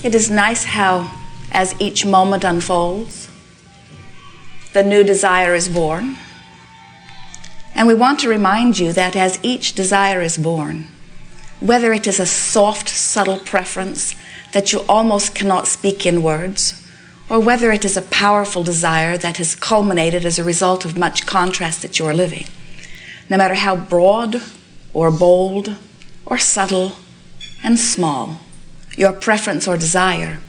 It is nice how, as each moment unfolds, the new desire is born. And we want to remind you that as each desire is born, whether it is a soft, subtle preference that you almost cannot speak in words, or whether it is a powerful desire that has culminated as a result of much contrast that you are living, no matter how broad or bold or subtle and small your preference or desire,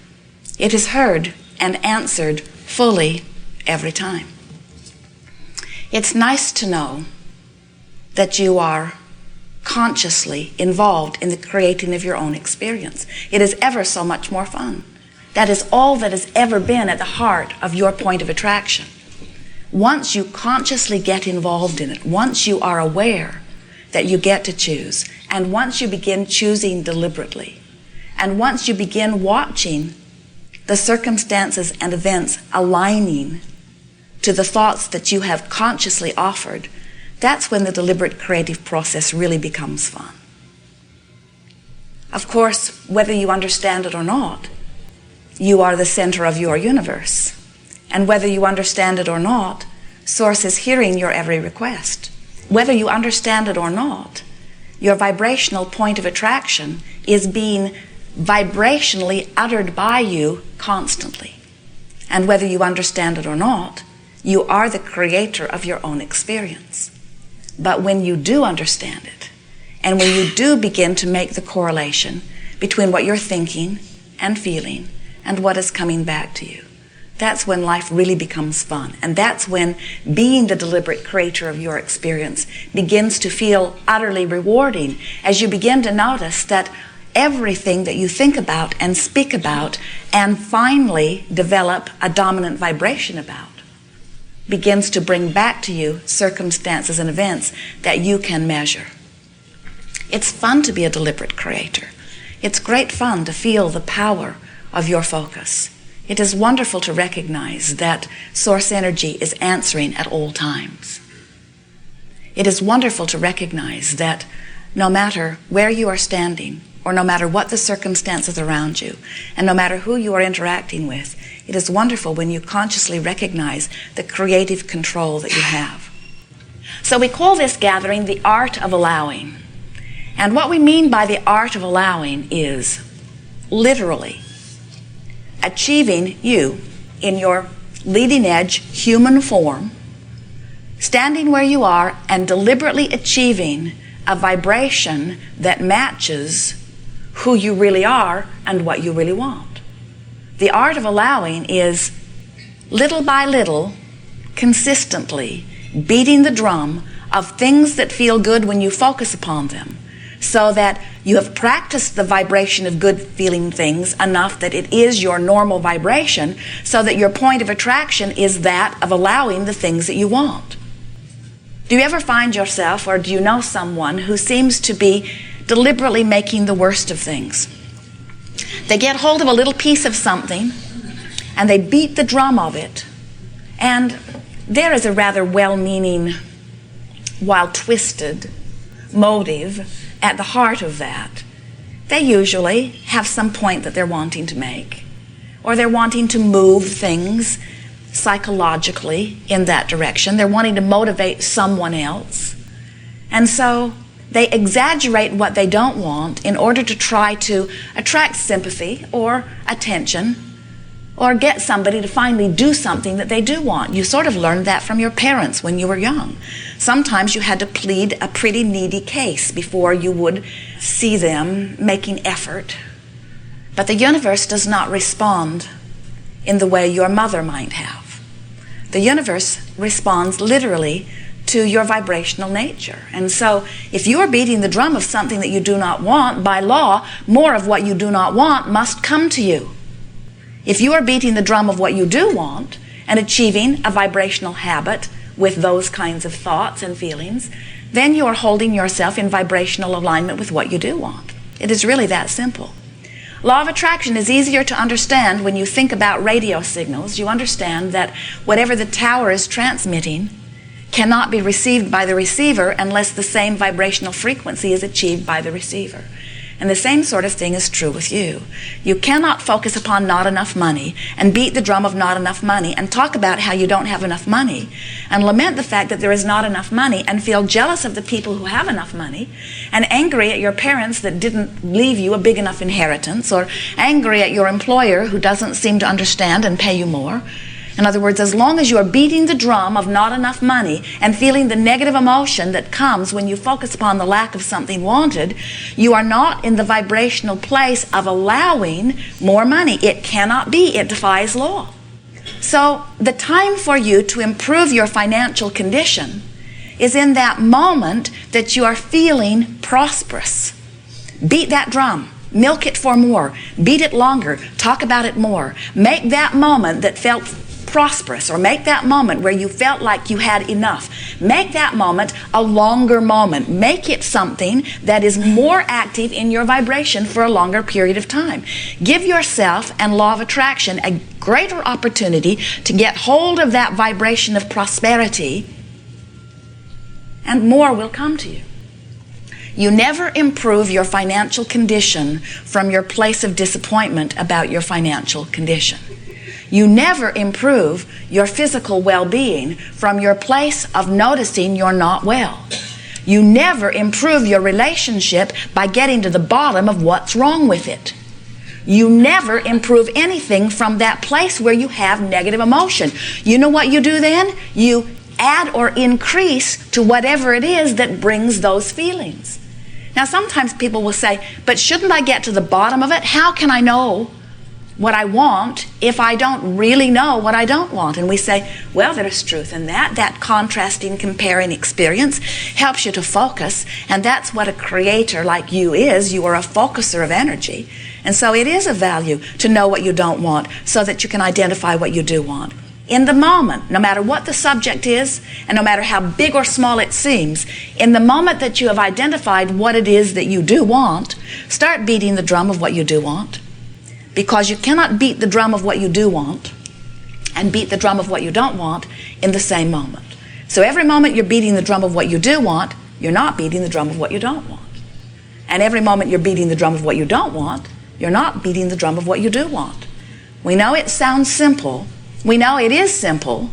it is heard and answered fully every time. It's nice to know that you are consciously involved in the creating of your own experience. It is ever so much more fun. That is all that has ever been at the heart of your point of attraction. Once you consciously get involved in it, once you are aware that you get to choose, and once you begin choosing deliberately, and once you begin watching the circumstances and events aligning to the thoughts that you have consciously offered, that's when the deliberate creative process really becomes fun. Of course, whether you understand it or not, you are the center of your universe. And whether you understand it or not, Source is hearing your every request. Whether you understand it or not, your vibrational point of attraction is being vibrationally uttered by you constantly. And whether you understand it or not, you are the creator of your own experience. But when you do understand it, and when you do begin to make the correlation between what you're thinking and feeling and what is coming back to you, that's when life really becomes fun. And that's when being the deliberate creator of your experience begins to feel utterly rewarding, as you begin to notice that everything that you think about and speak about and finally develop a dominant vibration about begins to bring back to you circumstances and events that you can measure. It's fun to be a deliberate creator. It's great fun to feel the power of your focus. It is wonderful to recognize that source energy is answering at all times. It is wonderful to recognize that no matter where you are standing, or no matter what the circumstances around you, and no matter who you are interacting with, it is wonderful when you consciously recognize the creative control that you have. So we call this gathering the art of allowing. And what we mean by the art of allowing is literally achieving you in your leading edge human form, standing where you are and deliberately achieving a vibration that matches who you really are and what you really want. The art of allowing is little by little, consistently beating the drum of things that feel good when you focus upon them, so that you have practiced the vibration of good feeling things enough that it is your normal vibration, so that your point of attraction is that of allowing the things that you want. Do you ever find yourself, or do you know someone who seems to be deliberately making the worst of things? They get hold of a little piece of something and they beat the drum of it, and there is a rather well-meaning, while twisted, motive at the heart of that. They usually have some point that they're wanting to make, or they're wanting to move things psychologically in that direction. They're wanting to motivate someone else. And so they exaggerate what they don't want in order to try to attract sympathy or attention, or get somebody to finally do something that they do want. You sort of learned that from your parents when you were young. Sometimes you had to plead a pretty needy case before you would see them making effort. But the universe does not respond in the way your mother might have. The universe responds literally to your vibrational nature. And so if you are beating the drum of something that you do not want, by law, more of what you do not want must come to you. If you are beating the drum of what you do want and achieving a vibrational habit with those kinds of thoughts and feelings, then you are holding yourself in vibrational alignment with what you do want. It is really that simple. Law of attraction is easier to understand when you think about radio signals. You understand that whatever the tower is transmitting cannot be received by the receiver unless the same vibrational frequency is achieved by the receiver. And the same sort of thing is true with you. You cannot focus upon not enough money and beat the drum of not enough money and talk about how you don't have enough money and lament the fact that there is not enough money and feel jealous of the people who have enough money and angry at your parents that didn't leave you a big enough inheritance, or angry at your employer who doesn't seem to understand and pay you more. In other words, as long as you are beating the drum of not enough money and feeling the negative emotion that comes when you focus upon the lack of something wanted, you are not in the vibrational place of allowing more money. It cannot be. It defies law. So the time for you to improve your financial condition is in that moment that you are feeling prosperous. Beat that drum. Milk it for more. Beat it longer. Talk about it more. Make that moment that felt prosperous, or make that moment where you felt like you had enough. Make that moment a longer moment. Make it something that is more active in your vibration for a longer period of time. Give yourself and law of attraction a greater opportunity to get hold of that vibration of prosperity, and more will come to you. You never improve your financial condition from your place of disappointment about your financial condition. You never improve your physical well-being from your place of noticing you're not well. You never improve your relationship by getting to the bottom of what's wrong with it. You never improve anything from that place where you have negative emotion. You know what you do then? You add or increase to whatever it is that brings those feelings. Now, sometimes people will say, but shouldn't I get to the bottom of it? How can I know what I want if I don't really know what I don't want? And we say, well, there's truth in that. That contrasting, comparing experience helps you to focus, and that's what a creator like you is. You are a focuser of energy. And so it is of value to know what you don't want so that you can identify what you do want. In the moment, no matter what the subject is, and no matter how big or small it seems, in the moment that you have identified what it is that you do want, start beating the drum of what you do want. Because you cannot beat the drum of what you do want and beat the drum of what you don't want in the same moment. So every moment you're beating the drum of what you do want, you're not beating the drum of what you don't want. And every moment you're beating the drum of what you don't want, you're not beating the drum of what you do want. We know it sounds simple. We know it is simple,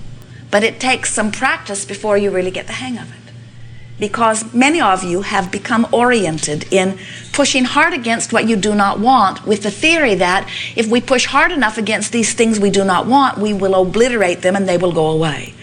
but it takes some practice before you really get the hang of it. Because many of you have become oriented in pushing hard against what you do not want, with the theory that if we push hard enough against these things we do not want, we will obliterate them and they will go away.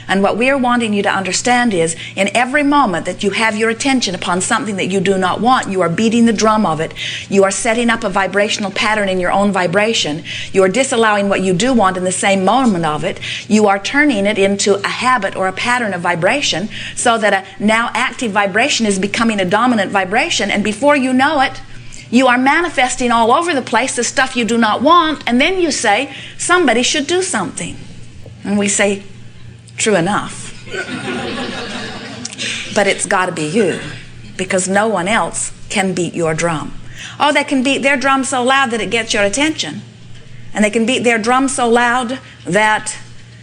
And what we are wanting you to understand is, in every moment that you have your attention upon something that you do not want, you are beating the drum of it. You are setting up a vibrational pattern in your own vibration. You are disallowing what you do want in the same moment of it. You are turning it into a habit or a pattern of vibration, so that a now active vibration is becoming a dominant vibration, and before you know it, you are manifesting all over the place the stuff you do not want, and then you say, somebody should do something. And we say, true enough. But it's got to be you, because no one else can beat your drum. Oh, they can beat their drum so loud that it gets your attention. And they can beat their drum so loud that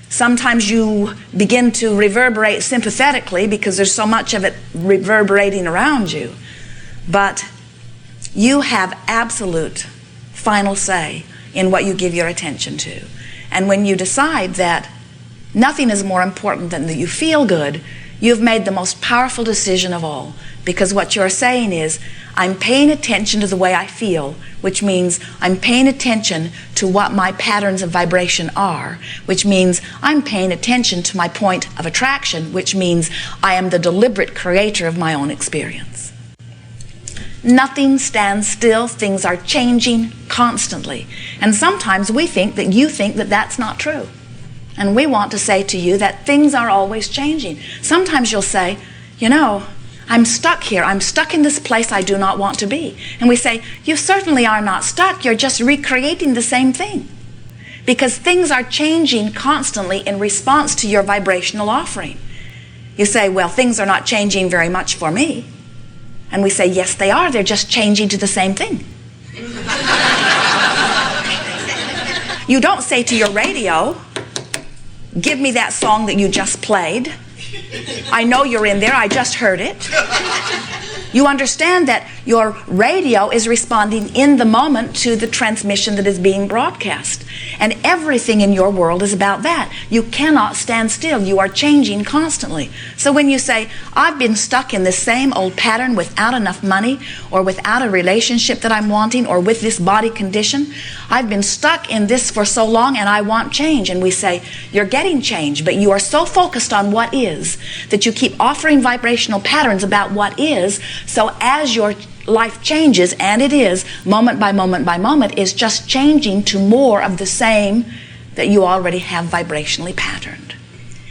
sometimes you begin to reverberate sympathetically because there's so much of it reverberating around you. But you have absolute final say in what you give your attention to. And when you decide that nothing is more important than that you feel good, you've made the most powerful decision of all. Because what you're saying is, I'm paying attention to the way I feel, which means I'm paying attention to what my patterns of vibration are, which means I'm paying attention to my point of attraction, which means I am the deliberate creator of my own experience. Nothing stands still. Things are changing constantly. And sometimes we think that you think that that's not true. And we want to say to you that things are always changing. Sometimes you'll say, you know, I'm stuck here. I'm stuck in this place I do not want to be. And we say, you certainly are not stuck. You're just recreating the same thing. Because things are changing constantly in response to your vibrational offering. You say, well, things are not changing very much for me. And we say, yes, they are. They're just changing to the same thing. You don't say to your radio, give me that song that you just played. I know you're in there. I just heard it. You understand that Your radio is responding in the moment to the transmission that is being broadcast. And everything in your world is about that. You cannot stand still. You are changing constantly. So when you say, I've been stuck in the same old pattern without enough money, or without a relationship that I'm wanting, or with this body condition, I've been stuck in this for so long and I want change. And we say, you're getting change, but you are so focused on what is that you keep offering vibrational patterns about what is. So as your life changes, and it is, moment by moment by moment, is just changing to more of the same that you already have vibrationally patterned.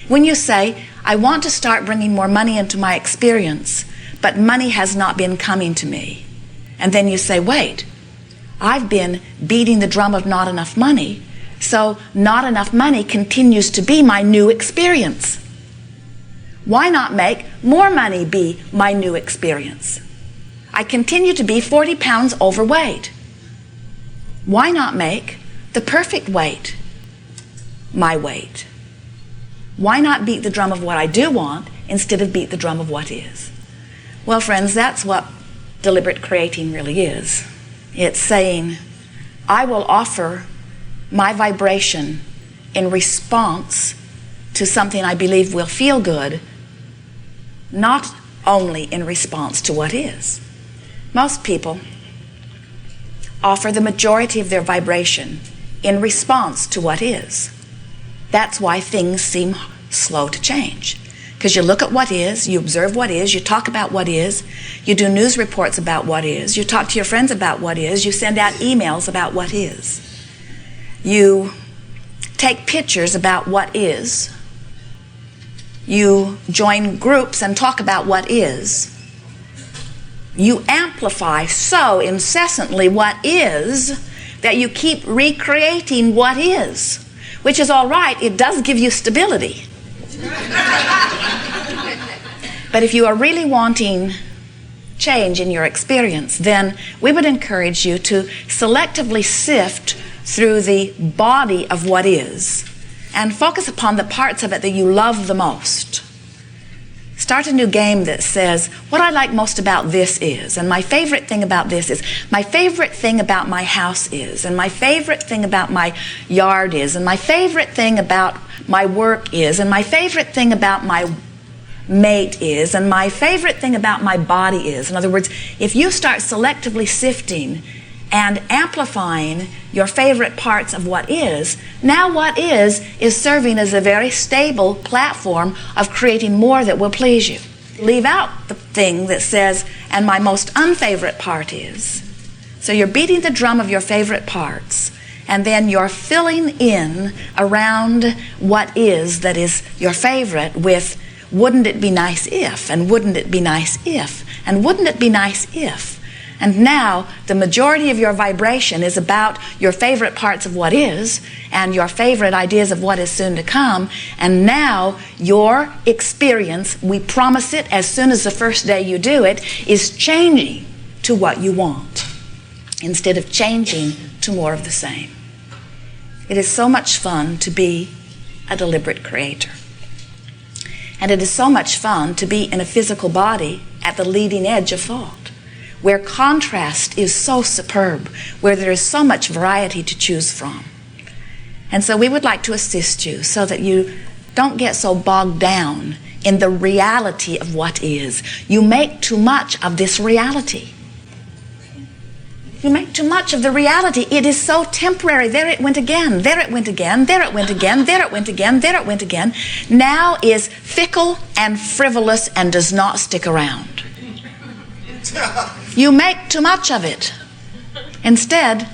When you say, I want to start bringing more money into my experience, but money has not been coming to me. And then you say, wait, I've been beating the drum of not enough money, so not enough money continues to be my new experience. Why not make more money be my new experience? I continue to be 40 pounds overweight. Why not make the perfect weight my weight? Why not beat the drum of what I do want instead of beat the drum of what is? Well, friends, that's what deliberate creating really is. It's saying, I will offer my vibration in response to something I believe will feel good, not only in response to what is. Most people offer the majority of their vibration in response to what is. That's why things seem slow to change. Because you look at what is, you observe what is, you talk about what is, you do news reports about what is, you talk to your friends about what is, you send out emails about what is. You take pictures about what is. You join groups and talk about what is. You amplify so incessantly what is that you keep recreating what is, which is all right. It does give you stability. But if you are really wanting change in your experience, then we would encourage you to selectively sift through the body of what is and focus upon the parts of it that you love the most. Start a new game that says, what I like most about this is, and my favorite thing about this is, my favorite thing about my house is, and my favorite thing about my yard is, and my favorite thing about my work is, and my favorite thing about my mate is, and my favorite thing about my body is. In other words, if you start selectively sifting and amplifying your favorite parts of what is, now what is serving as a very stable platform of creating more that will please you. Leave out the thing that says, and my most unfavorite part is. So you're beating the drum of your favorite parts, and then you're filling in around what is that is your favorite with, wouldn't it be nice if, and wouldn't it be nice if, and wouldn't it be nice if. And now the majority of your vibration is about your favorite parts of what is and your favorite ideas of what is soon to come. And now your experience, we promise it as soon as the first day you do it, is changing to what you want instead of changing to more of the same. It is so much fun to be a deliberate creator. And it is so much fun to be in a physical body at the leading edge of thought, where contrast is so superb, where there is so much variety to choose from. And so we would like to assist you so that you don't get so bogged down in the reality of what is. You make too much of this reality. You make too much of the reality. It is so temporary. There it went again. There it went again. There it went again. There it went again. There it went again. Now is fickle and frivolous and does not stick around. You make too much of it. Instead,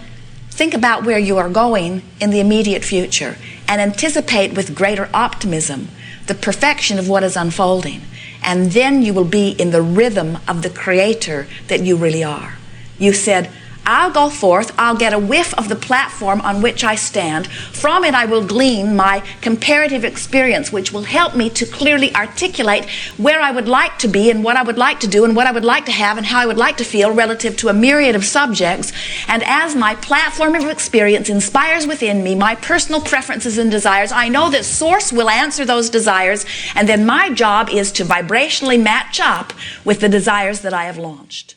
think about where you are going in the immediate future and anticipate with greater optimism the perfection of what is unfolding. And then you will be in the rhythm of the creator that you really are. You said, I'll go forth, I'll get a whiff of the platform on which I stand. From it I will glean my comparative experience, which will help me to clearly articulate where I would like to be and what I would like to do and what I would like to have and how I would like to feel relative to a myriad of subjects. And as my platform of experience inspires within me my personal preferences and desires, I know that Source will answer those desires, and then my job is to vibrationally match up with the desires that I have launched.